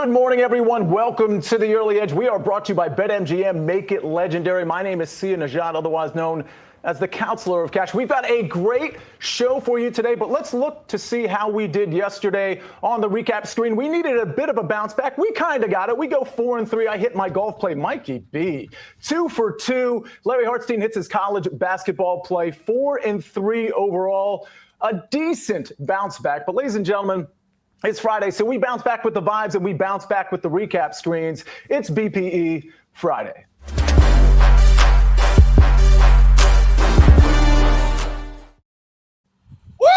Good morning, everyone. Welcome to the Early Edge. We are brought to you by BetMGM. Make it legendary. My name is Sia Nejad, otherwise known as the Counselor of Cash. We've got a great show for you today, but let's look to see how we did yesterday on the recap screen. We needed a bit of a bounce back. We kind of got it. We go 4-3. I hit my golf play. Mikey B, 2 for 2. Larry Hartstein hits his college basketball play. 4-3 overall. A decent bounce back. But ladies and gentlemen, it's Friday, so we bounce back with the vibes and we bounce back with the recap screens. It's BPE Friday. Woo!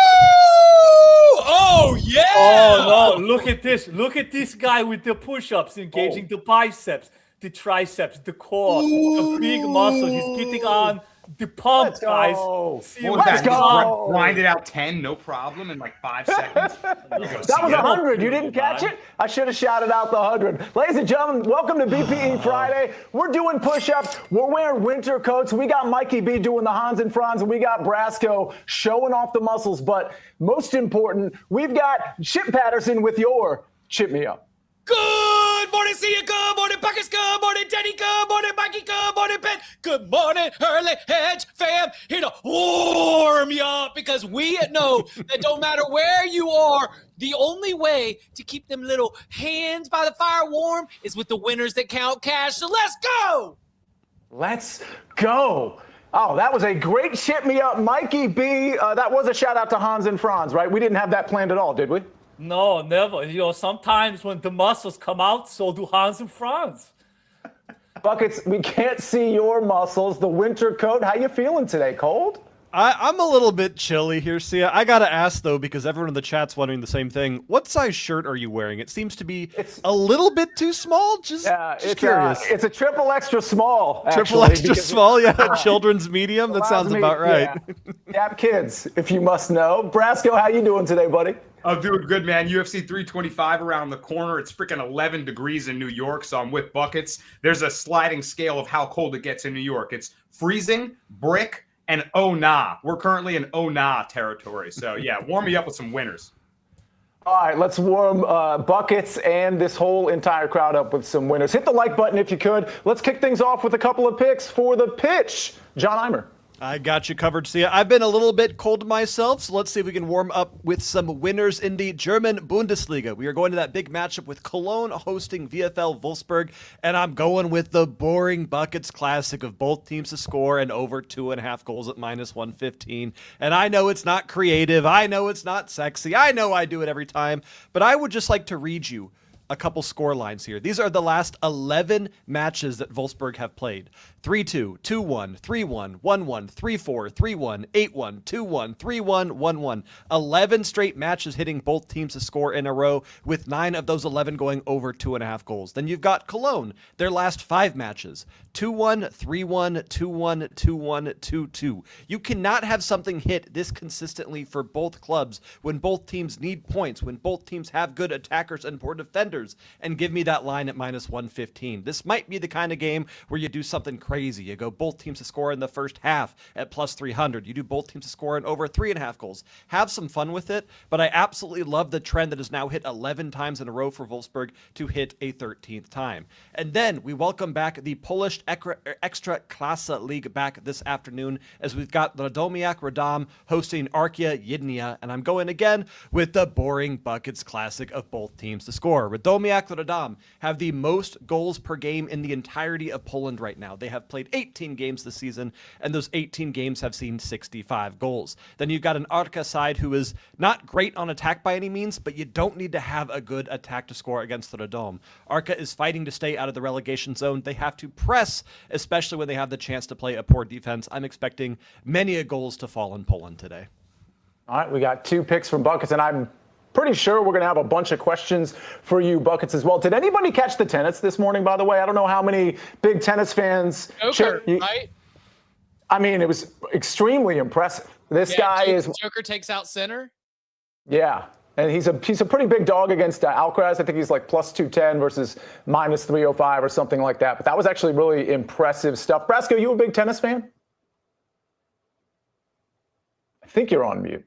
Oh, yeah! Oh, no. Look at this. Look at this guy with the push-ups, engaging the biceps, the triceps, the core, the big muscles. He's getting on the pump, guys. Let's go. Grind it out 10, no problem, in like 5 seconds. That was 100. You didn't catch it? I should have shouted out the 100. Ladies and gentlemen, welcome to BPE Friday. We're doing push-ups. We're wearing winter coats. We got Mikey B doing the Hans and Franz, and we got Brasco showing off the muscles. But most important, we've got Chip Patterson with your Chip Me Up. Good morning, Sia. Good morning, Buckets. Good morning, Denny. Good morning, Mikey. Good morning, Ben. Good morning, Early Edge fam. Here to warm you up because we know that no matter where you are, the only way to keep them little hands by the fire warm is with the winners that count cash. So let's go. Let's go. Oh, that was a great Chip Me Up, Mikey B. That was a shout out to Hans and Franz, right? We didn't have that planned at all, did we? No, never. You know, sometimes when the muscles come out, so do Hans and Franz. Buckets, we can't see your muscles. The winter coat, how you feeling today? Cold? I'm a little bit chilly here, Sia. I gotta ask, though, because everyone in the chat's wondering the same thing. What size shirt are you wearing? It seems to be a little bit too small. Just curious. It's a triple extra small, actually. Triple extra small, yeah. Children's medium? That sounds about right. Yeah. Gap kids, if you must know. Brasco, how you doing today, buddy? I'm doing good, man. UFC 325 around the corner. It's freaking 11 degrees in New York, so I'm with buckets. There's a sliding scale of how cold it gets in New York. It's freezing, brick, and oh nah. We're currently in oh nah territory. So, yeah, warm me up with some winners. All right, let's warm buckets and this whole entire crowd up with some winners. Hit the like button if you could. Let's kick things off with a couple of picks for the pitch. John Eimer. I got you covered, Sia. I've been a little bit cold myself, so let's see if we can warm up with some winners in the German Bundesliga. We are going to that big matchup with Cologne hosting VfL Wolfsburg, and I'm going with the boring buckets classic of both teams to score and over 2.5 goals at -115. And I know it's not creative. I know it's not sexy. I know I do it every time, but I would just like to read you a couple score lines here. These are the last 11 matches that Wolfsburg have played. 3-2, 2-1, 3-1, 1-1, 3-4, 3-1, 8-1, 2-1, 3-1, 1-1. 11 straight matches hitting both teams to score in a row, with 9 of those 11 going over 2.5 goals. Then you've got Cologne, their last 5 matches. 2-1, 3-1, 2-1, 2-1, 2-2. You cannot have something hit this consistently for both clubs when both teams need points, when both teams have good attackers and poor defenders, and give me that line at -115. This might be the kind of game where you do something crazy. You go both teams to score in the first half at +300. You do both teams to score in over 3.5 goals. Have some fun with it, but I absolutely love the trend that has now hit 11 times in a row for Wolfsburg to hit a 13th time. And then we welcome back the Polish Extra Klasa League back this afternoon, as we've got Radomiak Radom hosting Arkia Yidnia, and I'm going again with the boring buckets classic of both teams to score. Radomiak Radom have the most goals per game in the entirety of Poland right now. They have played 18 games this season, and those 18 games have seen 65 goals. Then you've got an Arka side who is not great on attack by any means, but you don't need to have a good attack to score against the Radom. Arka is fighting to stay out of the relegation zone. They have to press, especially when they have the chance to play a poor defense. I'm expecting many goals to fall in Poland today. All right, we got 2 picks from buckets, and I'm pretty sure we're going to have a bunch of questions for you buckets as well. Did anybody catch the tennis this morning, by the way? I don't know how many big tennis fans. Joker, right? I mean, it was extremely impressive. This guy is. Joker takes out center. Yeah. And he's a pretty big dog against Alcaraz. I think he's like +210 versus -305 or something like that. But that was actually really impressive stuff. Brasco, you a big tennis fan? I think you're on mute.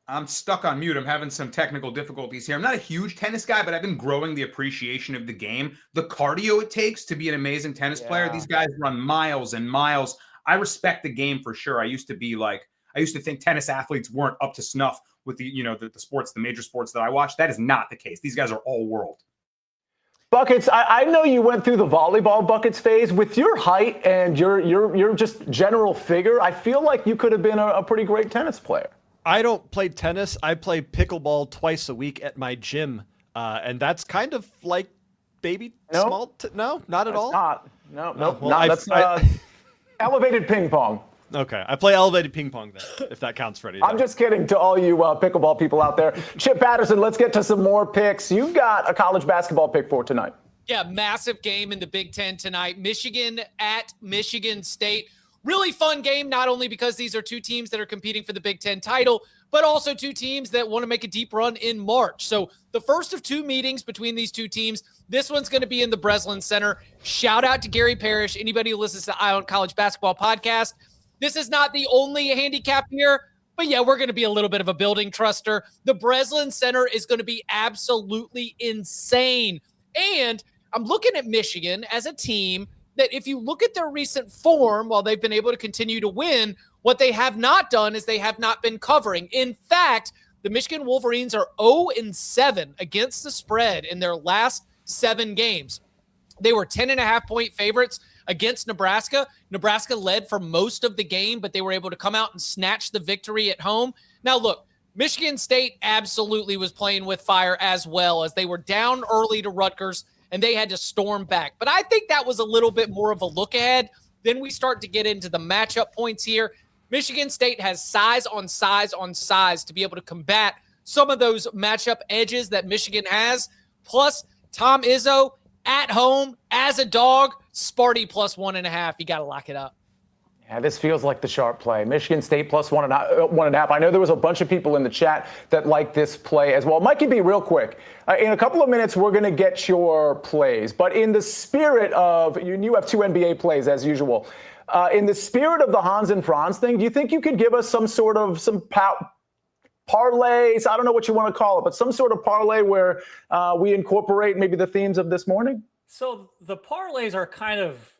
I'm stuck on mute. I'm having some technical difficulties here. I'm not a huge tennis guy, but I've been growing the appreciation of the game. The cardio it takes to be an amazing tennis player. These guys run miles and miles. I respect the game for sure. I used to think tennis athletes weren't up to snuff with the sports, the major sports that I watch. That is not the case. These guys are all world. Buckets, I know you went through the volleyball buckets phase. With your height and your just general figure, I feel like you could have been a pretty great tennis player. I don't play tennis. I play pickleball twice a week at my gym. And that's kind of like baby small. No, not at all. That's elevated ping pong. Okay, I play elevated ping pong then, if that counts for anything. I'm just kidding to all you pickleball people out there. Chip Patterson, let's get to some more picks. You've got a college basketball pick for tonight. Yeah, massive game in the Big Ten tonight. Michigan at Michigan State. Really fun game, not only because these are two teams that are competing for the Big Ten title, but also two teams that want to make a deep run in March. So the first of two meetings between these two teams, this one's going to be in the Breslin Center. Shout out to Gary Parrish, anybody who listens to Eye on College Basketball podcast. This is not the only handicap here, but yeah, we're going to be a little bit of a building truster. The Breslin Center is going to be absolutely insane. And I'm looking at Michigan as a team that if you look at their recent form, while they've been able to continue to win, what they have not done is they have not been covering. In fact, the Michigan Wolverines are 0-7 against the spread in their last 7 games. They were 10.5-point favorites against Nebraska. Nebraska led for most of the game, but they were able to come out and snatch the victory at home. Now, look, Michigan State absolutely was playing with fire as well, as they were down early to Rutgers, and they had to storm back. But I think that was a little bit more of a look ahead. Then we start to get into the matchup points here. Michigan State has size on size on size to be able to combat some of those matchup edges that Michigan has. Plus, Tom Izzo at home as a dog, Sparty plus 1.5. You got to lock it up. Yeah, this feels like the sharp play. Michigan State plus 1.5. I know there was a bunch of people in the chat that like this play as well. Mikey B, real quick. In a couple of minutes, we're going to get your plays. But in the spirit of, you have 2 NBA plays as usual. In the spirit of the Hans and Franz thing, do you think you could give us some parlays? I don't know what you want to call it, but some sort of parlay where we incorporate maybe the themes of this morning? So the parlays are kind of,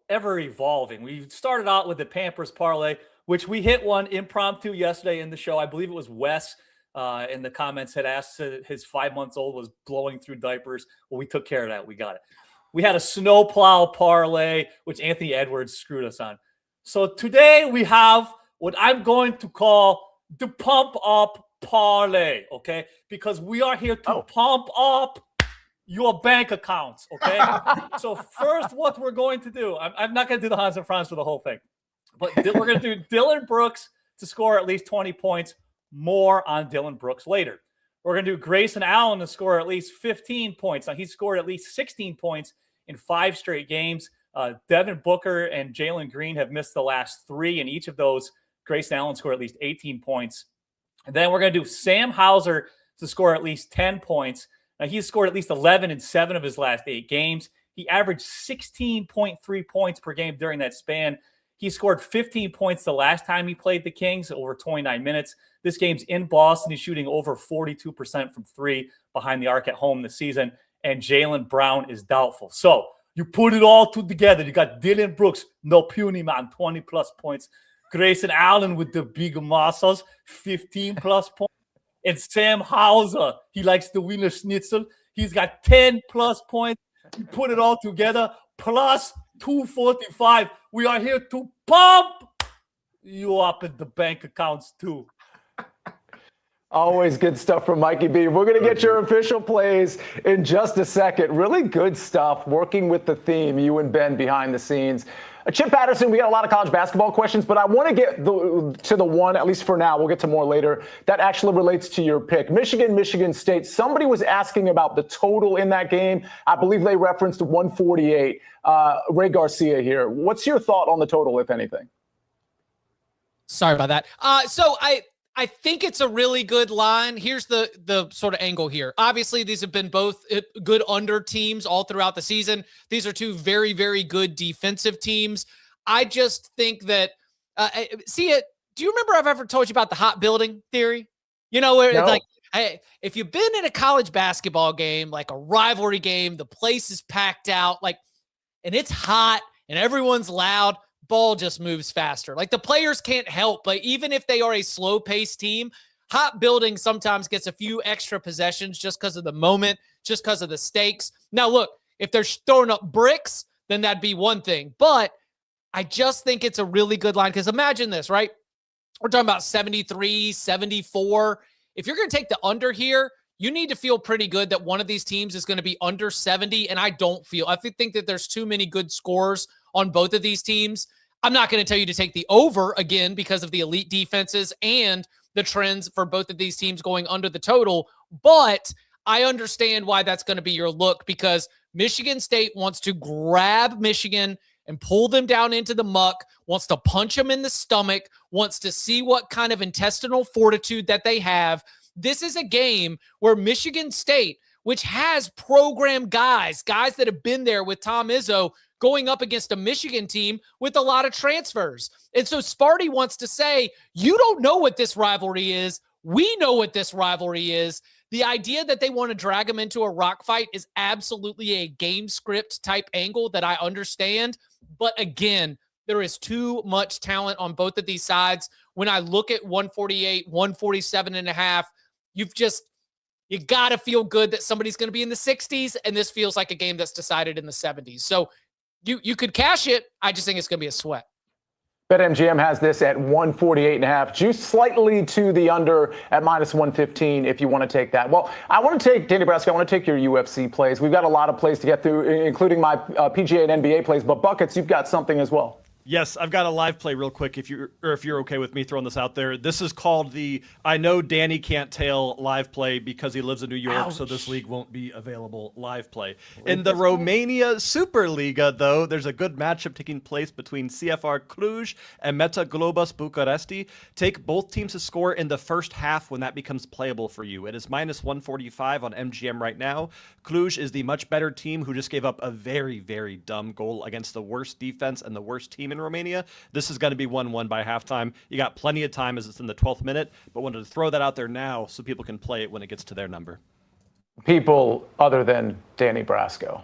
ever evolving. We started out with the Pampers parlay, which we hit one impromptu yesterday in the show. I believe it was Wes in the comments had asked his 5-month-old was blowing through diapers. Well, we took care of that. We got it. We had a snowplow parlay, which Anthony Edwards screwed us on. So today we have what I'm going to call the pump up parlay, okay? Because we are here to pump up your bank accounts, okay? So first, what we're going to do, I'm not going to do the Hans and Franz for the whole thing, but we're going to do Dylan Brooks to score at least 20 points, more on Dylan Brooks later. We're going to do Grayson Allen to score at least 15 points. Now, he scored at least 16 points in 5 straight games. Devin Booker and Jalen Green have missed the last 3, and each of those, Grayson Allen scored at least 18 points. And then we're going to do Sam Hauser to score at least 10 points. Now, he's scored at least 11 in 7 of his last 8 games. He averaged 16.3 points per game during that span. He scored 15 points the last time he played the Kings, over 29 minutes. This game's in Boston. He's shooting over 42% from 3 behind the arc at home this season. And Jaylen Brown is doubtful. So you put it all together. You got Dylan Brooks, no puny man, 20-plus points. Grayson Allen with the big muscles, 15-plus points. And Sam Hauser, he likes the Wiener Schnitzel. He's got 10-plus points. You put it all together, plus 245. We are here to pump you up in the bank accounts too. Always good stuff from Mikey B. We're going to get your official plays in just a second. Really good stuff working with the theme, you and Ben behind the scenes. Chip Patterson, we got a lot of college basketball questions, but I want to get to the one, at least for now, we'll get to more later, that actually relates to your pick. Michigan State. Somebody was asking about the total in that game. I believe they referenced 148. Ray Garcia here. What's your thought on the total, if anything? Sorry about that. So I think it's a really good line. Here's the sort of angle here. Obviously, these have been both good under teams all throughout the season. These are 2 very, very good defensive teams. I just think that, do you remember I've ever told you about the hot building theory? You know, where No. it's like, hey, if you've been in a college basketball game, like a rivalry game, the place is packed out, like, and it's hot and everyone's loud, ball just moves faster. Like the players can't help, but even if they are a slow paced team, hot building sometimes gets a few extra possessions just because of the moment, just because of the stakes. Now, look, if they're throwing up bricks, then that'd be one thing. But I just think it's a really good line because imagine this, right? We're talking about 73, 74. If you're going to take the under here, you need to feel pretty good that one of these teams is going to be under 70. And I think that there's too many good scores on both of these teams. I'm not going to tell you to take the over again because of the elite defenses and the trends for both of these teams going under the total. But I understand why that's going to be your look because Michigan State wants to grab Michigan and pull them down into the muck, wants to punch them in the stomach, wants to see what kind of intestinal fortitude that they have. This is a game where Michigan State, which has program guys that have been there with Tom Izzo, going up against a Michigan team with a lot of transfers. And so Sparty wants to say, you don't know what this rivalry is. We know what this rivalry is. The idea that they want to drag them into a rock fight is absolutely a game script type angle that I understand. But again, there is too much talent on both of these sides. When I look at 148, 147.5, you got to feel good that somebody's going to be in the 60s. And this feels like a game that's decided in the 70s. So you could cash it. I just think it's going to be a sweat. BetMGM has this at 148.5, juice slightly to the under at -115 if you want to take that. Well, I want to take, Danny Brasco, I want to take your UFC plays. We've got a lot of plays to get through, including my PGA and NBA plays, but Buckets, you've got something as well. Yes, I've got a live play real quick if you're okay with me throwing this out there. This is called the I know Danny can't tail live play because he lives in New York, so this league won't be available live play. In the Romania Superliga, though, there's a good matchup taking place between CFR Cluj and Meta Globus Bucuresti. Take both teams to score in the first half when that becomes playable for you. It is -145 on MGM right now. Cluj is the much better team who just gave up a very, very dumb goal against the worst defense and the worst team in Romania. This is going to be 1-1 by halftime. You got plenty of time as it's in the 12th minute, but wanted to throw that out there now so people can play it when it gets to their number. People other than Danny Brasco.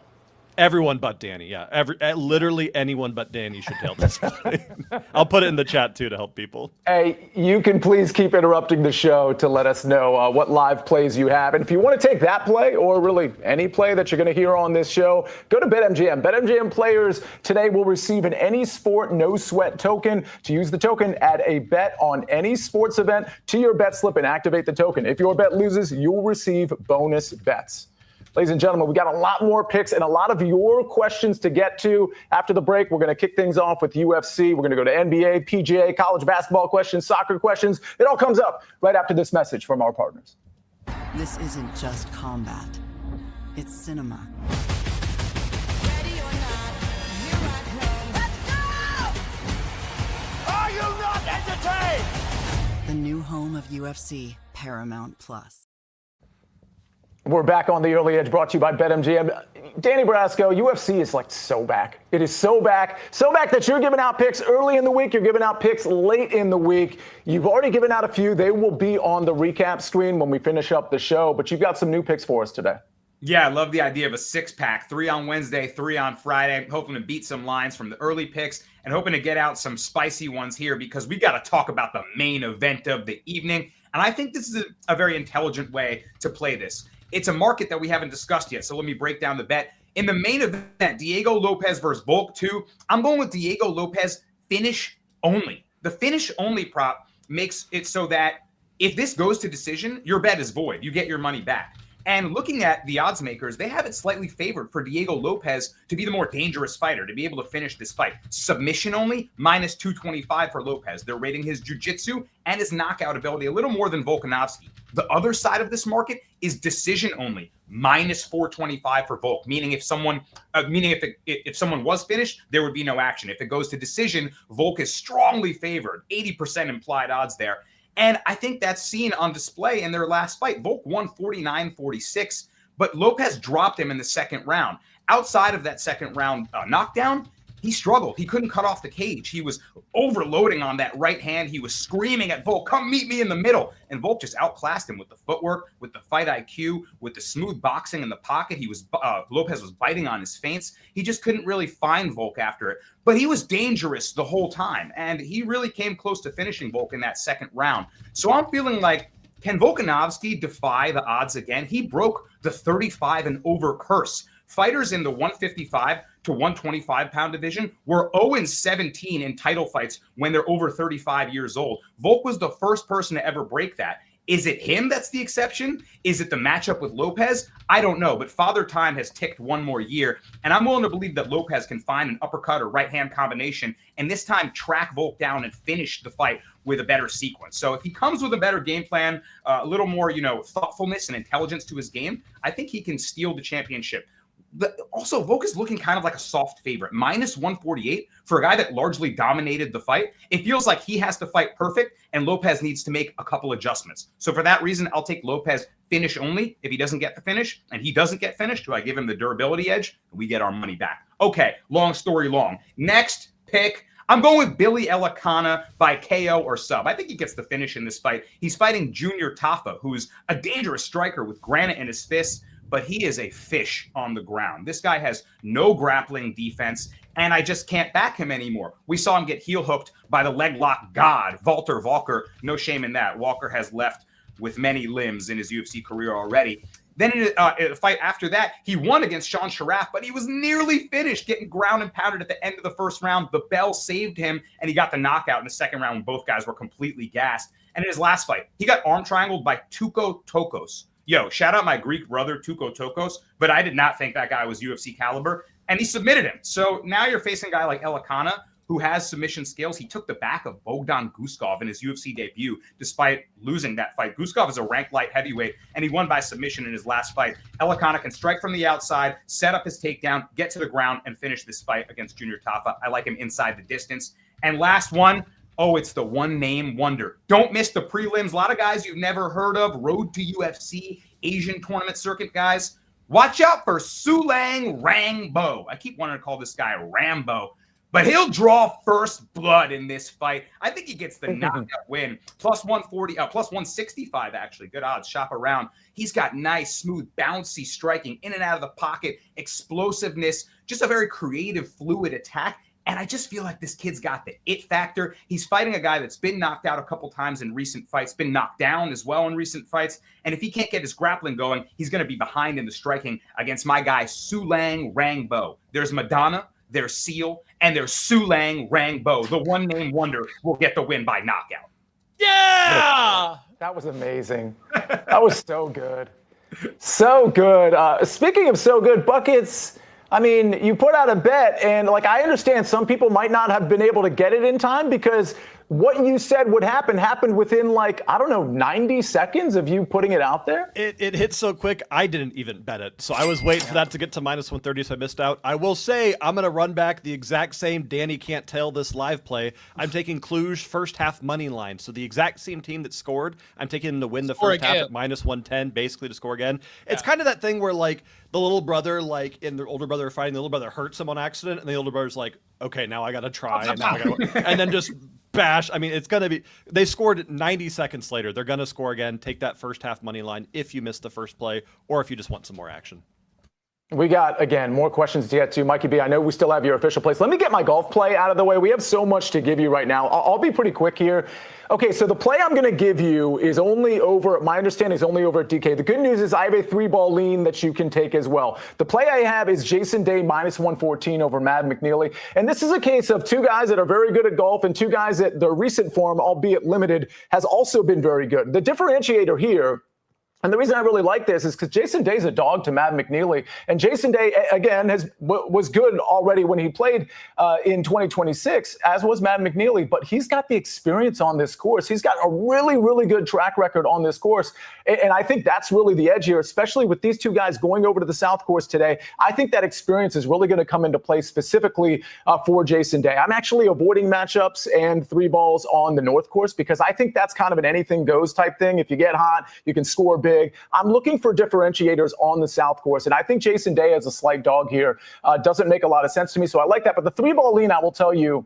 Everyone but Danny, yeah. Literally anyone but Danny should tail this play. I'll put it in the chat, too, to help people. Hey, you can please keep interrupting the show to let us know what live plays you have. And if you want to take that play or really any play that you're going to hear on this show, go to BetMGM. BetMGM players today will receive an Any Sport No Sweat token. To use the token, add a bet on any sports event to your bet slip and activate the token. If your bet loses, you'll receive bonus bets. Ladies and gentlemen, we got a lot more picks and a lot of your questions to get to. After the break, we're going to kick things off with UFC. We're going to go to NBA, PGA, college basketball questions, soccer questions. It all comes up right after this message from our partners. This isn't just combat. It's cinema. Ready or not, here I come. Let's go! Are you not entertained? The new home of UFC, Paramount Plus. We're back on the Early Edge, brought to you by BetMGM. Danny Brasco, UFC is like so back. It is so back that you're giving out picks early in the week. You're giving out picks late in the week. You've already given out a few. They will be on the recap screen when we finish up the show, but you've got some new picks for us today. Yeah, I love the idea of a six-pack, 3 on Wednesday, 3 on Friday. Hoping to beat some lines from the early picks and hoping to get out some spicy ones here because we got to talk about the main event of the evening. And I think this is a very intelligent way to play this. It's a market that we haven't discussed yet, so let me break down the bet. In the main event, Diego Lopez versus Volk 2, I'm going with Diego Lopez finish only. The finish only prop makes it so that if this goes to decision, your bet is void. You get your money back. And looking at the odds makers, they have it slightly favored for Diego Lopez to be the more dangerous fighter, to be able to finish this fight. Submission only, -225 for Lopez. They're rating his jiu-jitsu and his knockout ability a little more than Volkanovski. The other side of this market is decision only, -425 for Volk, meaning if someone was finished, there would be no action. If it goes to decision, Volk is strongly favored, 80% implied odds there. And I think that's seen on display in their last fight. Volk won 49-46, but Lopez dropped him in the second round. Outside of that second round knockdown, he struggled. He couldn't cut off the cage. He was overloading on that right hand. He was screaming at Volk, come meet me in the middle. And Volk just outclassed him with the footwork, with the fight IQ, with the smooth boxing in the pocket. Lopez was biting on his feints. He just couldn't really find Volk after it. But he was dangerous the whole time. And he really came close to finishing Volk in that second round. So I'm feeling like, can Volkanovski defy the odds again? He broke the 35 and over curse. Fighters in the 155 to 125 pound division were 0-17 in title fights when they're over 35 years old. Volk was the first person to ever break that. Is it him that's the exception? Is it the matchup with Lopez? I don't know, but Father Time has ticked one more year, and I'm willing to believe that Lopez can find an uppercut or right-hand combination, and this time track Volk down and finish the fight with a better sequence. So if he comes with a better game plan, a little more, thoughtfulness and intelligence to his game, I think he can steal the championship. Also, Volk is looking kind of like a soft favorite, -148 for a guy that largely dominated the fight. It feels like he has to fight perfect, and Lopez needs to make a couple adjustments. So for that reason, I'll take Lopez finish only. If he doesn't get the finish, and he doesn't get finished, do I give him the durability edge? We get our money back. Okay, long story long. Next pick. I'm going with Billy Elikana by KO or sub. I think he gets the finish in this fight. He's fighting Junior Tafa, who's a dangerous striker with granite in his fists, but he is a fish on the ground. This guy has no grappling defense, and I just can't back him anymore. We saw him get heel hooked by the leg lock god, Walter Walker. No shame in that. Walker has left with many limbs in his UFC career already. Then in a fight after that, he won against Sean Sharaf, but he was nearly finished, getting ground and pounded at the end of the first round. The bell saved him, and he got the knockout in the second round when both guys were completely gassed. And in his last fight, he got arm triangled by Tuko Tokos. Yo, shout out my Greek brother, Tuko Tokos, but I did not think that guy was UFC caliber, and he submitted him. So now you're facing a guy like Elikana, who has submission skills. He took the back of Bogdan Guskov in his UFC debut, despite losing that fight. Guskov is a ranked light heavyweight, and he won by submission in his last fight. Elikana can strike from the outside, set up his takedown, get to the ground, and finish this fight against Junior Tafa. I like him inside the distance. And last one, it's the one-name wonder. Don't miss the prelims. A lot of guys you've never heard of, road to UFC, Asian tournament circuit guys. Watch out for Sulang Rangbo. I keep wanting to call this guy Rambo, but he'll draw first blood in this fight. I think he gets the knockout win. Plus 165, actually. Good odds. Shop around. He's got nice, smooth, bouncy striking in and out of the pocket, explosiveness, just a very creative, fluid attack. And I just feel like this kid's got the it factor. He's fighting a guy that's been knocked out a couple times in recent fights, been knocked down as well in recent fights. And if he can't get his grappling going, he's going to be behind in the striking against my guy, Sulang Rangbo. There's Madonna, there's Seal, and there's Sulang Rangbo. The one-name wonder will get the win by knockout. Yeah! That was amazing. That was so good. So good. Speaking of so good, Buckets, I mean, you put out a bet, and I understand some people might not have been able to get it in time because what you said would happen happened within 90 seconds of you putting it out there. It hit so quick, I didn't even bet it. So I was waiting for that to get to -130, so I missed out. I will say I'm going to run back the exact same Danny Can't Tell this live play. I'm taking Cluj first half money line. So the exact same team that scored, I'm taking them to win the first half at -110, basically to score again. It's kind of that thing where the little brother, and the older brother are fighting, the little brother hurts him on accident, and the older brother's like, okay, now I got to try, and then just bash. I mean, it's going to be, they scored 90 seconds later. They're going to score again. Take that first half money line if you missed the first play or if you just want some more action. We got, again, more questions to get to. Mikey B, I know we still have your official plays. Let me get my golf play out of the way. We have so much to give you right now. I'll be pretty quick here. Okay, so the play I'm going to give you is only over, my understanding is only over at DK. The good news is I have a 3-ball lean that you can take as well. The play I have is Jason Day -114 over Mad McNeely. And this is a case of two guys that are very good at golf and two guys that their recent form, albeit limited, has also been very good. The differentiator here, and the reason I really like this is because Jason Day's a dog to Mad McNeely. And Jason Day, again, was good already when he played in 2026, as was Mad McNeely. But he's got the experience on this course. He's got a really, really good track record on this course. And I think that's really the edge here, especially with these two guys going over to the South course today. I think that experience is really going to come into play specifically for Jason Day. I'm actually avoiding matchups and 3 balls on the North course because I think that's kind of an anything goes type thing. If you get hot, you can score big. I'm looking for differentiators on the South course, and I think Jason Day as a slight dog here doesn't make a lot of sense to me, so I like that. But the 3-ball lean, I will tell you,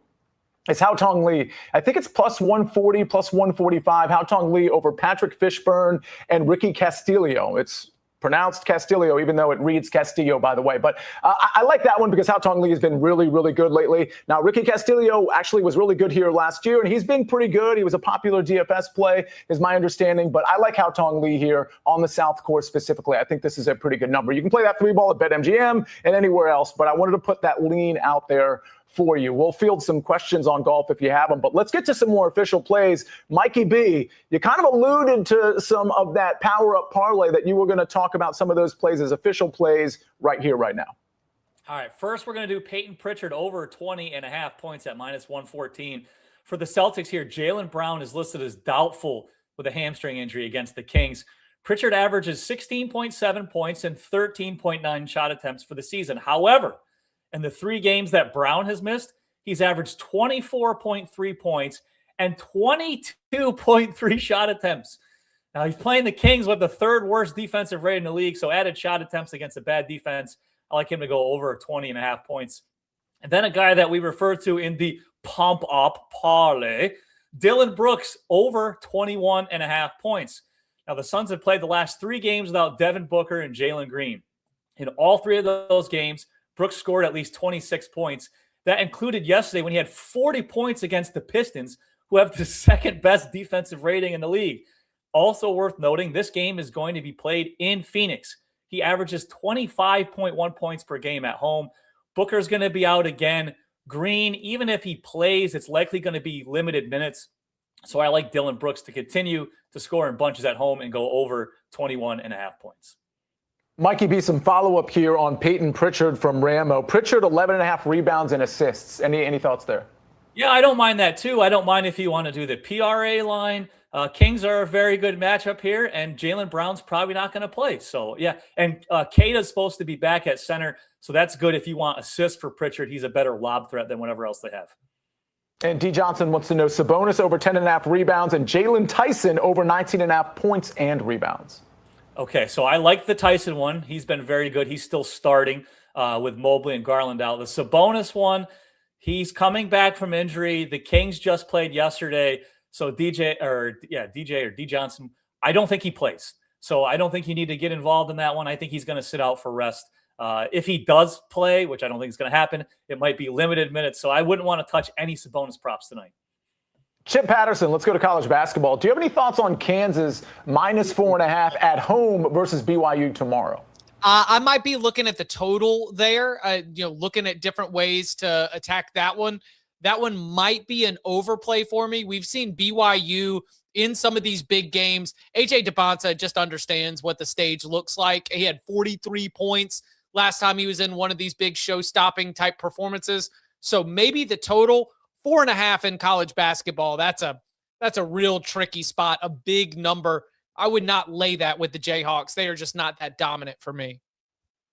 is Hao Tong Lee. I think it's plus 140, plus 145. Hao Tong Lee over Patrick Fishburne and Ricky Castillo. It's pronounced Castillo, even though it reads Castillo, by the way. But I like that one because Hao Tong Lee has been really, really good lately. Now, Ricky Castillo actually was really good here last year, and he's been pretty good. He was a popular DFS play, is my understanding. But I like Hao Tong Lee here on the South course specifically. I think this is a pretty good number. You can play that 3-ball at BetMGM and anywhere else, but I wanted to put that lean out there for you. We'll field some questions on golf if you have them, but let's get to some more official plays. Mikey B, you kind of alluded to some of that power-up parlay that you were going to talk about some of those plays as official plays right here, right now. All right, first we're going to do Peyton Pritchard over 20.5 points at minus 114. For the Celtics here, Jaylen Brown is listed as doubtful with a hamstring injury against the Kings. Pritchard averages 16.7 points and 13.9 shot attempts for the season. However, in the 3 games that Brown has missed, he's averaged 24.3 points and 22.3 shot attempts. Now, he's playing the Kings with the 3rd worst defensive rate in the league, so added shot attempts against a bad defense. I like him to go over 20.5 points. And then a guy that we refer to in the pump up parlay, Dylan Brooks over 21.5 points. Now, the Suns have played the last 3 games without Devin Booker and Jalen Green. In all 3 of those games, Brooks scored at least 26 points. That included yesterday when he had 40 points against the Pistons, who have the 2nd best defensive rating in the league. Also worth noting, this game is going to be played in Phoenix. He averages 25.1 points per game at home. Booker's going to be out again. Green, even if he plays, it's likely going to be limited minutes. So I like Dylan Brooks to continue to score in bunches at home and go over 21.5 points. Mikey B, some follow-up here on Peyton Pritchard from Ramo. Pritchard, 11.5 rebounds and assists. Any thoughts there? Yeah, I don't mind that too. I don't mind if you want to do the PRA line. Kings are a very good matchup here, and Jaylen Brown's probably not going to play. So, yeah, and Kata's supposed to be back at center, so that's good if you want assists for Pritchard. He's a better lob threat than whatever else they have. And D. Johnson wants to know Sabonis over 10.5 rebounds and Jalen Tyson over 19.5 points and rebounds. Okay, so I like the Tyson one. He's been very good. He's still starting with Mobley and Garland out. The Sabonis one, he's coming back from injury. The Kings just played yesterday. So D. Johnson, I don't think he plays. So I don't think you need to get involved in that one. I think he's going to sit out for rest. If he does play, which I don't think is going to happen, it might be limited minutes. So I wouldn't want to touch any Sabonis props tonight. Chip Patterson, let's go to college basketball. Do you have any thoughts on Kansas minus 4.5 at home versus BYU tomorrow? I might be looking at the total there, looking at different ways to attack that one. That one might be an overplay for me. We've seen BYU in some of these big games. A.J. DeBonta just understands what the stage looks like. He had 43 points last time he was in one of these big show-stopping type performances. So maybe the total 4.5 in college basketball. That's a real tricky spot, a big number. I would not lay that with the Jayhawks. They are just not that dominant for me.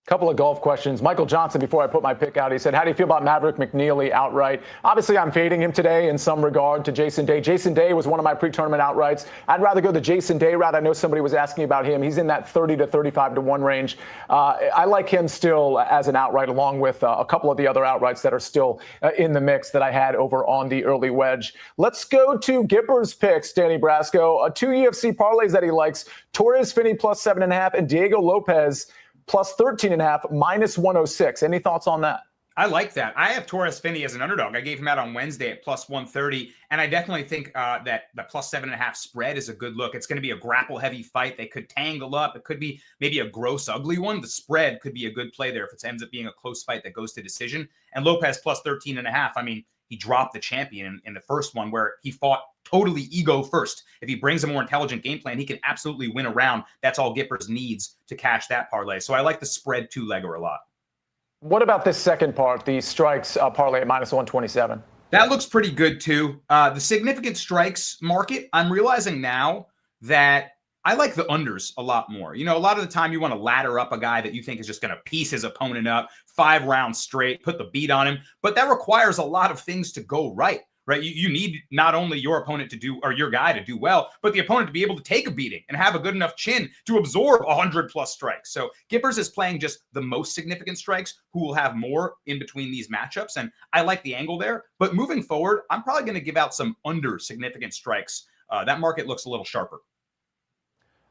Couple of golf questions. Michael Johnson, before I put my pick out, he said, how do you feel about Maverick McNeely outright? Obviously, I'm fading him today in some regard to Jason Day. Jason Day was one of my pre-tournament outrights. I'd rather go the Jason Day route. I know somebody was asking about him. He's in that 30 to 35 to 1 range. I like him still as an outright, along with a couple of the other outrights that are still in the mix that I had over on the early wedge. Let's go to Gipper's picks, Danny Brasco. 2 UFC parlays that he likes, Torres Finney plus 7.5 and Diego Lopez plus 13.5, minus 106. Any thoughts on that? I like that. I have Torres Finney as an underdog. I gave him out on Wednesday at plus 130, and I definitely think that the plus 7.5 spread is a good look. It's going to be a grapple-heavy fight. They could tangle up. It could be maybe a gross, ugly one. The spread could be a good play there if it ends up being a close fight that goes to decision. And Lopez plus 13.5. I mean, he dropped the champion in the first one where he fought totally ego first. If he brings a more intelligent game plan, he can absolutely win a round. That's all Gippers needs to cash that parlay. So I like the spread 2-legger a lot. What about this second part, the strikes parlay at minus 127? That looks pretty good too. The significant strikes market, I'm realizing now that I like the unders a lot more. You know, a lot of the time you want to ladder up a guy that you think is just going to piece his opponent up 5 rounds straight, put the beat on him. But that requires a lot of things to go right. right? You need not only your opponent to do, or your guy to do well, but the opponent to be able to take a beating and have a good enough chin to absorb 100 plus strikes. So Gippers is playing just the most significant strikes, who will have more in between these matchups. And I like the angle there, but moving forward, I'm probably going to give out some under significant strikes. That market looks a little sharper.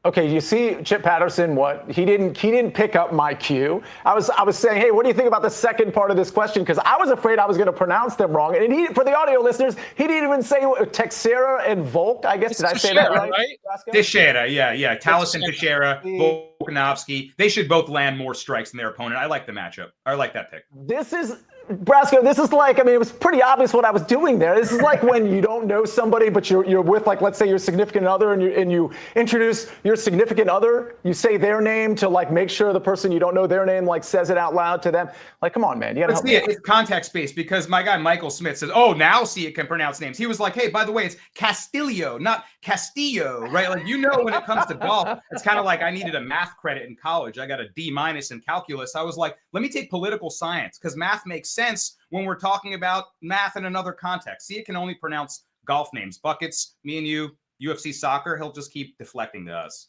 Okay, you see Chip Patterson, what he didn't pick up my cue. I was saying, hey, what do you think about the second part of this question? Because I was afraid I was going to pronounce them wrong. And he, for the audio listeners, he didn't even say Teixeira and Volk. I guess, did I say that right? Teixeira, yeah. Taliesin, Teixeira, Volkanovski. They should both land more strikes than their opponent. I like the matchup. I like that pick. This is Brasco, this is like, I mean, it was pretty obvious what I was doing there. This is like when you don't know somebody, but you're with, like, let's say your significant other, and you introduce your significant other. You say their name to, like, make sure the person you don't know their name, like, says it out loud to them. Like, come on, man. You gotta help me out. It's context-based, because my guy Michael Smith says, oh, now Sia can pronounce names. He was like, hey, by the way, it's Castillo, not Castillo, right? Like, you know, when it comes to golf, it's kind of like I needed a math credit in college. I got a D- in calculus. I was like, let me take political science, because math makes sense when we're talking about math in another context. Sia can only pronounce golf names. Buckets, me and you, UFC soccer, he'll just keep deflecting to us.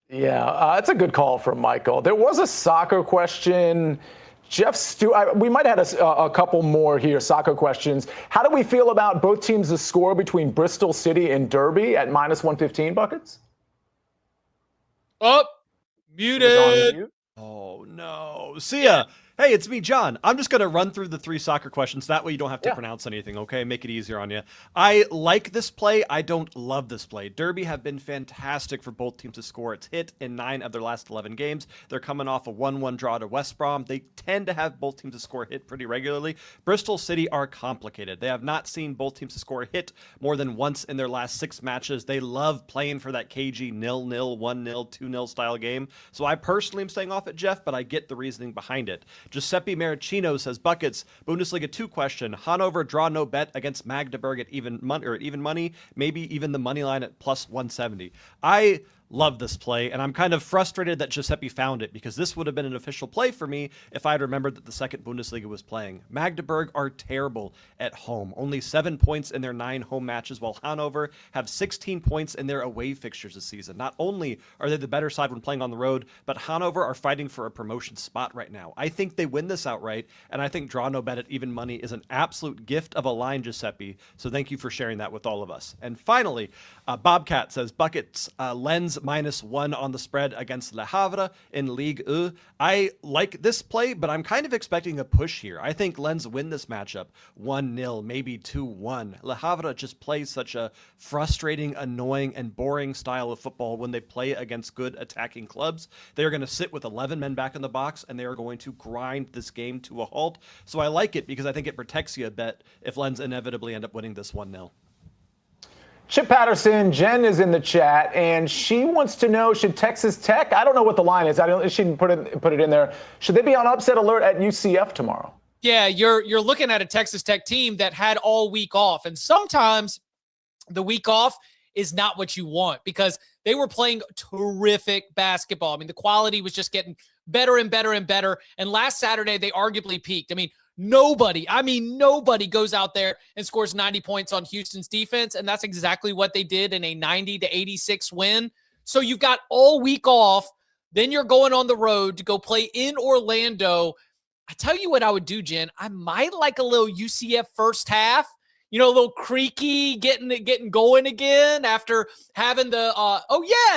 Yeah, it's a good call from Michael. There was a soccer question. Jeff we might have had a couple more here, soccer questions. How do we feel about both teams to score between Bristol City and Derby at -115 buckets? Oh, muted. Oh, no. Sia. Hey, it's me, John. I'm just going to run through the 3 soccer questions. That way you don't have to pronounce anything, okay? Make it easier on you. I like this play. I don't love this play. Derby have been fantastic for both teams to score. It's hit in 9 of their last 11 games. They're coming off a 1-1 draw to West Brom. They tend to have both teams to score hit pretty regularly. Bristol City are complicated. They have not seen both teams to score hit more than once in their last 6 matches. They love playing for that cagey 0-0, 1-0, 2-0 style game. So I personally am staying off at Jeff, but I get the reasoning behind it. Giuseppe Maricino says, Buckets, Bundesliga 2 question. Hanover draw no bet against Magdeburg at even money, maybe even the money line at +170. I love this play, and I'm kind of frustrated that Giuseppe found it, because this would have been an official play for me if I had remembered that the second Bundesliga was playing. Magdeburg are terrible at home. Only 7 points in their 9 home matches, while Hanover have 16 points in their away fixtures this season. Not only are they the better side when playing on the road, but Hanover are fighting for a promotion spot right now. I think they win this outright, and I think draw no bet at even money is an absolute gift of a line, Giuseppe. So thank you for sharing that with all of us. And finally, Bobcat says, Buckets, Lens -1 on the spread against Le Havre in Ligue 1. I like this play, but I'm kind of expecting a push here. I think Lens win this matchup 1-0, maybe 2-1. Le Havre just plays such a frustrating, annoying, and boring style of football when they play against good attacking clubs. They are going to sit with 11 men back in the box, and they are going to grind this game to a halt. So I like it because I think it protects you a bit if Lens inevitably end up winning this 1-0. Chip Patterson, Jen is in the chat, and she wants to know, should Texas Tech, I don't know what the line is, she didn't put it in there, should they be on upset alert at UCF tomorrow? Yeah, you're looking at a Texas Tech team that had all week off, and sometimes the week off is not what you want, because they were playing terrific basketball. I mean, the quality was just getting better and better and better, and last Saturday they arguably peaked. I mean, nobody goes out there and scores 90 points on Houston's defense, and that's exactly what they did in a 90-86 win. So you've got all week off, then you're going on the road to go play in Orlando. I tell you what I would do, Jen. I might like a little UCF first half, a little creaky, getting going again after having the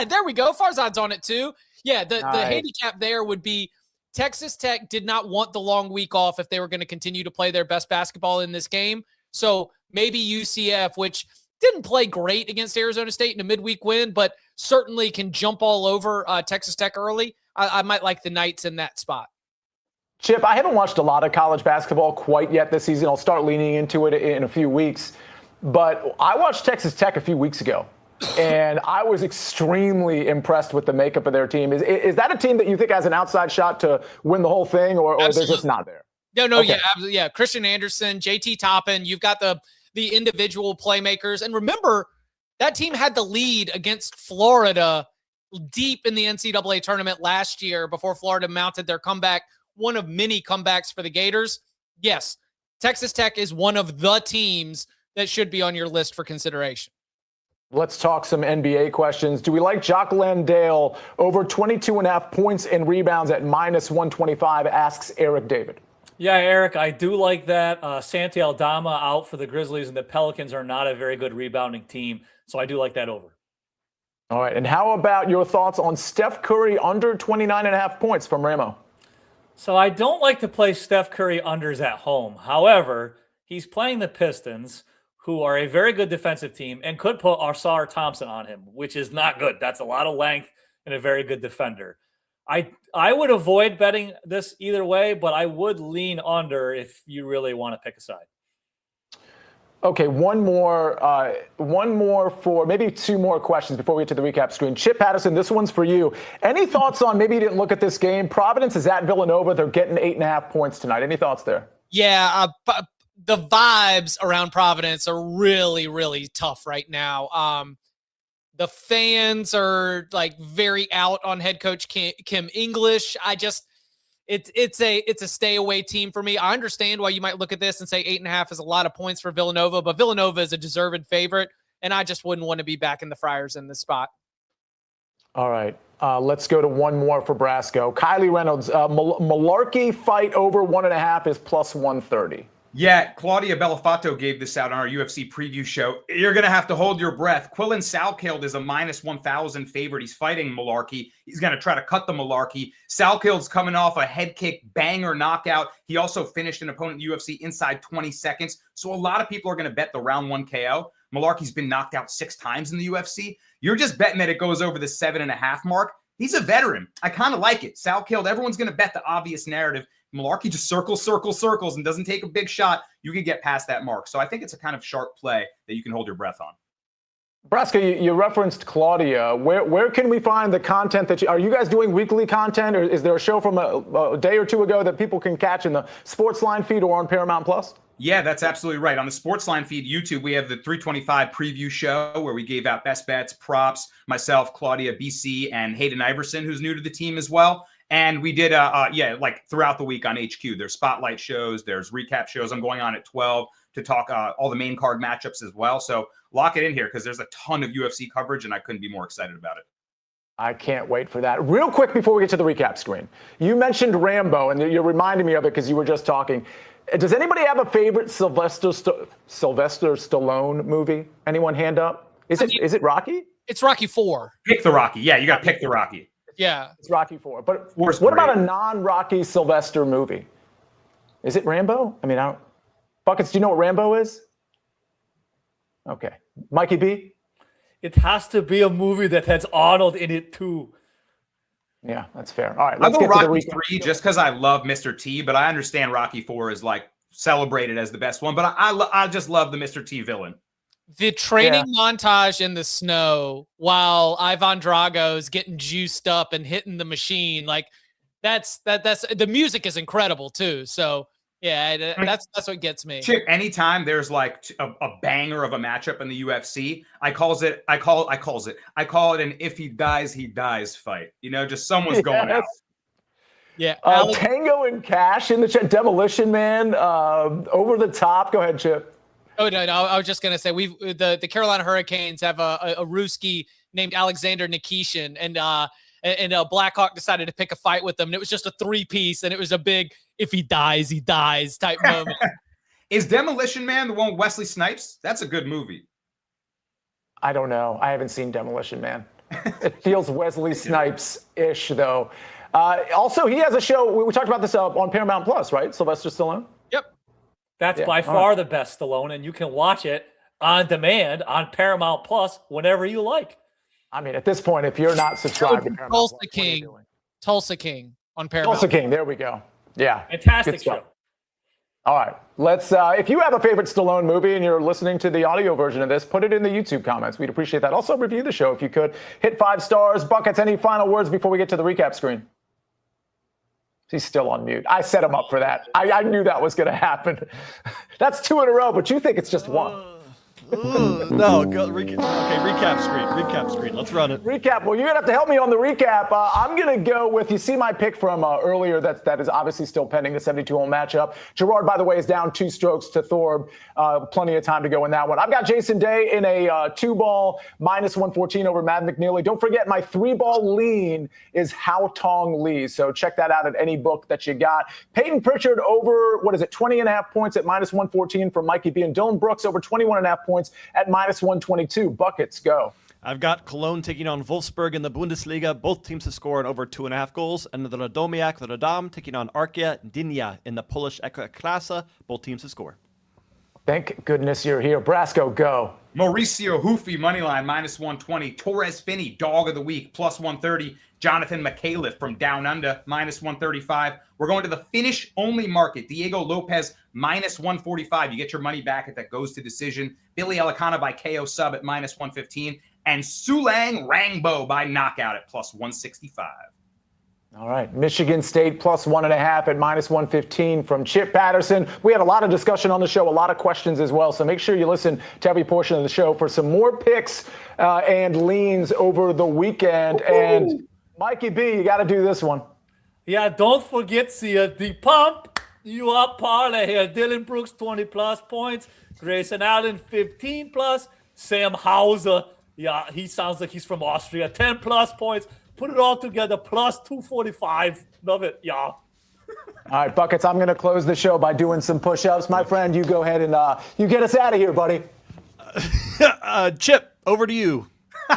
there we go. Farzad's on it too. Yeah, the handicap there would be Texas Tech did not want the long week off if they were going to continue to play their best basketball in this game. So maybe UCF, which didn't play great against Arizona State in a midweek win, but certainly can jump all over Texas Tech early. I might like the Knights in that spot. Chip, I haven't watched a lot of college basketball quite yet this season. I'll start leaning into it in a few weeks. But I watched Texas Tech a few weeks ago, and I was extremely impressed with the makeup of their team. Is that a team that you think has an outside shot to win the whole thing, or they're just not there? No, okay. Yeah. Christian Anderson, JT Toppin, you've got the individual playmakers. And remember, that team had the lead against Florida deep in the NCAA tournament last year before Florida mounted their comeback, one of many comebacks for the Gators. Yes, Texas Tech is one of the teams that should be on your list for consideration. Let's talk some NBA questions. Do we like Jock Landale over 22.5 points and rebounds at -125, asks Eric David. Yeah, Eric, I do like that. Santi Aldama out for the Grizzlies, and the Pelicans are not a very good rebounding team, so I do like that over. All right, and how about your thoughts on Steph Curry under 29.5 points from Ramo? So I don't like to play Steph Curry unders at home. However, he's playing the Pistons, who are a very good defensive team, and could put Arsar Thompson on him, which is not good. That's a lot of length and a very good defender. I would avoid betting this either way, but I would lean under if you really want to pick a side. Okay, one more for maybe two more questions before we get to the recap screen. Chip Patterson, this one's for you. Any thoughts on, maybe you didn't look at this game, Providence is at Villanova. They're getting 8.5 points tonight. Any thoughts there? Yeah, the vibes around Providence are really, really tough right now. The fans are like very out on head coach Kim English. It's a stay away team for me. I understand why you might look at this and say 8.5 is a lot of points for Villanova, but Villanova is a deserved favorite, and I just wouldn't want to be back in the Friars in this spot. All right. Let's go to one more for Brasco. Kylie Reynolds, Malarkey fight over 1.5 is +130. Yeah, Claudia Bellafato gave this out on our UFC preview show. You're going to have to hold your breath. Quillen Salkild is a -1,000 favorite. He's fighting Malarkey. He's going to try to cut the Malarkey. Salkild's coming off a head kick banger knockout. He also finished an opponent in UFC inside 20 seconds. So a lot of people are going to bet the round 1 KO. Malarkey's been knocked out 6 times in the UFC. You're just betting that it goes over the 7.5 mark. He's a veteran. I kind of like it. Salkild, everyone's going to bet the obvious narrative. Malarkey just circles and doesn't take a big shot. You can get past that mark. So I think it's a kind of sharp play that you can hold your breath on. Brasco, you referenced Claudia. Where can we find the content that are you guys doing weekly content, or is there a show from a day or two ago that people can catch in the SportsLine feed or on Paramount Plus? Yeah, that's absolutely right. On the SportsLine feed, YouTube, we have the 325 preview show where we gave out best bets, props, myself, Claudia, BC, and Hayden Iverson, who's new to the team as well. And we did, like throughout the week on HQ. There's spotlight shows, there's recap shows. I'm going on at 12 to talk all the main card matchups as well. So lock it in here because there's a ton of UFC coverage, and I couldn't be more excited about it. I can't wait for that. Real quick before we get to the recap screen, you mentioned Rambo, and you're reminding me of it because you were just talking. Does anybody have a favorite Sylvester Stallone movie? Anyone hand up? Is it Rocky? It's Rocky 4. Pick the Rocky. Yeah, you got to pick the Rocky. Yeah. It's Rocky 4. But Force what Parade. about a non-Rocky Sylvester movie? Is it Rambo? I mean, Buckets, do you know what Rambo is? Okay. Mikey B? It has to be a movie that has Arnold in it too. Yeah, that's fair. All right, I'll let's go get to the Rocky recap. 3 just because I love Mr. T, but I understand Rocky 4 is like celebrated as the best one. But I just love the Mr. T villain. The training montage in the snow while Ivan Drago's getting juiced up and hitting the machine, like that's the music is incredible too. So yeah, that's what gets me. Chip, anytime there's like a banger of a matchup in the UFC, I call it an if he dies fight. You know, just someone's going out. Yeah. Tango and Cash in the chat. Demolition Man, over the top. Go ahead, Chip. Oh no, I was just gonna say the Carolina Hurricanes have a Ruski named Alexander Nikishin, and Blackhawk decided to pick a fight with them, and it was just a 3-piece, and it was a big if he dies type moment. Is Demolition Man the one with Wesley Snipes? That's a good movie. I don't know. I haven't seen Demolition Man. It feels Wesley Snipes-ish, though. Also, he has a show. We talked about this on Paramount Plus, right? Sylvester Stallone? Yep. That's by far the best Stallone, and you can watch it on demand on Paramount Plus whenever you like. I mean, at this point, if you're not subscribed to Paramount Plus, what are you doing? Tulsa King on Paramount. Tulsa King, there we go. Yeah. Fantastic show. All right, let's. If you have a favorite Stallone movie and you're listening to the audio version of this, put it in the YouTube comments. We'd appreciate that. Also, review the show if you could. Hit 5 stars. Buckets, any final words before we get to the recap screen? He's still on mute. I set him up for that. I knew that was going to happen. That's 2 in a row, but you think it's just one. No, recap screen. Let's run it. Recap. Well, you're going to have to help me on the recap. I'm going to go with, you see my pick from earlier that is obviously still pending, the 72-hole matchup. Gerard, by the way, is down 2 strokes to Thorpe. Plenty of time to go in that one. I've got Jason Day in a 2-ball -114 over Matt McNeely. Don't forget, my 3-ball lean is Hao Tong Lee. So check that out at any book that you got. Peyton Pritchard over, 20.5 points at -114 from Mikey B. And Dylan Brooks over 21.5 points at -122. Buckets, go. I've got Cologne taking on Wolfsburg in the Bundesliga. Both teams to score in over 2.5 goals. And the Radomiak taking on Arkia Gdynia in the Polish Ekstraklasa. Both teams to score. Thank goodness you're here. Brasco, go. Mauricio Hufi, moneyline, -120. Torres Finney, dog of the week, +130. Jonathan McAuliffe from Down Under, -135. We're going to the Finnish-only market. Diego Lopez, -145. You get your money back if that goes to decision. Billy Elikana by KO sub at -115. And Sulang Rangbo by knockout at +165. All right. Michigan State +1.5 at -115 from Chip Patterson. We had a lot of discussion on the show, a lot of questions as well. So make sure you listen to every portion of the show for some more picks and leans over the weekend. And Mikey B, you got to do this one. Yeah, don't forget, Sia, the pump you up parlay here. Dylan Brooks, 20+ points. Grayson Allen, 15+. Sam Hauser, yeah, he sounds like he's from Austria, 10+ points. Put it all together, +245. Love it, yeah. All right, Buckets, I'm going to close the show by doing some push-ups. My friend, you go ahead and you get us out of here, buddy. Chip, over to you.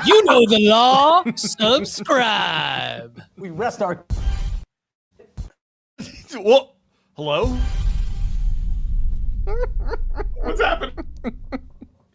You know the law. Subscribe. We rest our... Whoa. Hello? What's happening?